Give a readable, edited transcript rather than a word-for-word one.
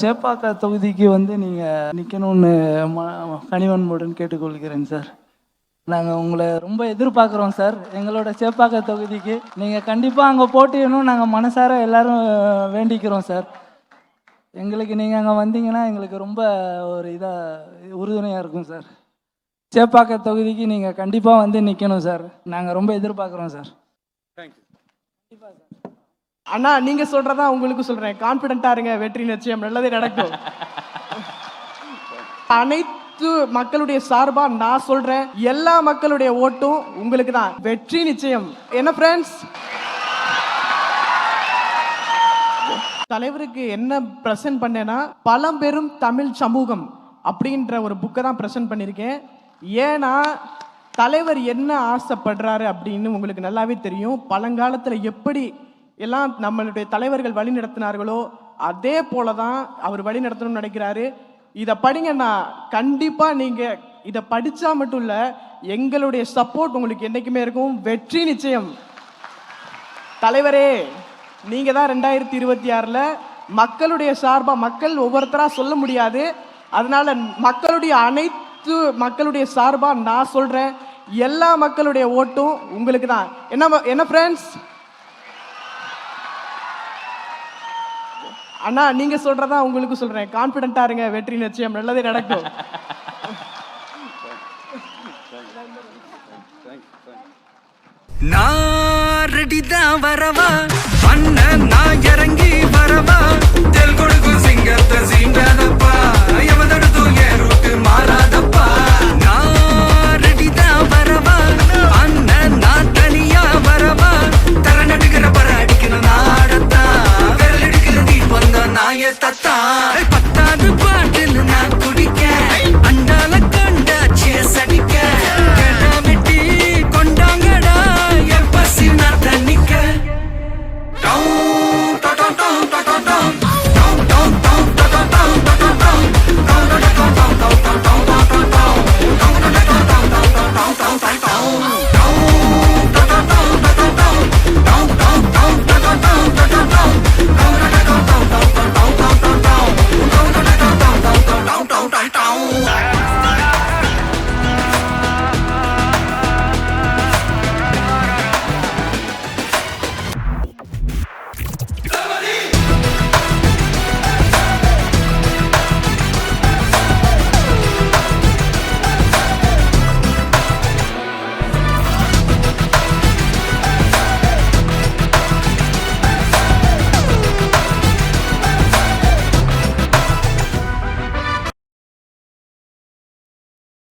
சேப்பாக்க தொகுதிக்கு வந்து நீங்கள் நிற்கணும்னு கனிவன்புடன் கேட்டுக்கொள்கிறேன் சார். நாங்கள் உங்களை ரொம்ப எதிர்பார்க்குறோம் சார். எங்களோட சேப்பாக்க தொகுதிக்கு நீங்கள் கண்டிப்பாக அங்கே போட்டியணும் நாங்கள் மனசார எல்லாரும் வேண்டிக்கிறோம் சார். எங்களுக்கு நீங்கள் அங்கே வந்தீங்கன்னா எங்களுக்கு ரொம்ப ஒரு உறுதுணையாக இருக்கும் சார். சேப்பாக்க தொகுதிக்கு நீங்கள் கண்டிப்பாக வந்து நிற்கணும் சார். நாங்கள் ரொம்ப எதிர்பார்க்குறோம் சார். தேங்க்யூ. கண்டிப்பாக சார். அண்ணா நீங்க சொல்றதா உங்களுக்கு சொல்றேன். கான்பிடண்டா இருங்க, வெற்றி நிச்சயம், நல்லதே நடக்கும். அனைத்து மக்களுடைய சார்பா நான் சொல்றேன், எல்லா மக்களுடைய ஓட்டும் உங்களுக்கு தான். வெற்றி நிச்சயம். என்ன ஃப்ரெண்ட்ஸ், தலைவருக்கு என்ன பிரசன்ட் பண்ணேன்னா பழம்பெரும் தமிழ் சமூகம் அப்படின்ற ஒரு புக்கை தான் பிரசன்ட் பண்ணியிருக்கேன். ஏன்னா தலைவர் என்ன ஆசைப்படுறாரு அப்படின்னு உங்களுக்கு நல்லாவே தெரியும். பழங்காலத்தில் எப்படி எல்லாம் நம்மளுடைய தலைவர்கள் வழி நடத்தினார்களோ அதே போல தான் அவர் வழி நடத்தணும்னு நினைக்கிறாரு. இதை படிங்கன்னா கண்டிப்பாக நீங்கள் இதை படித்தா மட்டும் இல்லை, எங்களுடைய சப்போர்ட் உங்களுக்கு என்றைக்குமே இருக்கும். வெற்றி நிச்சயம். தலைவரே, நீங்கள் தான் 2026 மக்களுடைய சார்பாக, மக்கள் ஒவ்வொருத்தராக சொல்ல முடியாது, அதனால மக்களுடைய சார்பாக நான் சொல்கிறேன், எல்லா மக்களுடைய ஓட்டும் உங்களுக்கு தான். என்ன ஃப்ரெண்ட்ஸ், அண்ணா நீங்க சொல்றதா உங்களுக்கு சொல்றேன். கான்பிடண்டா இருங்க, வெற்றி நிச்சயம், நல்லதே நடக்கும். நான் ரெடி தான் வரவா.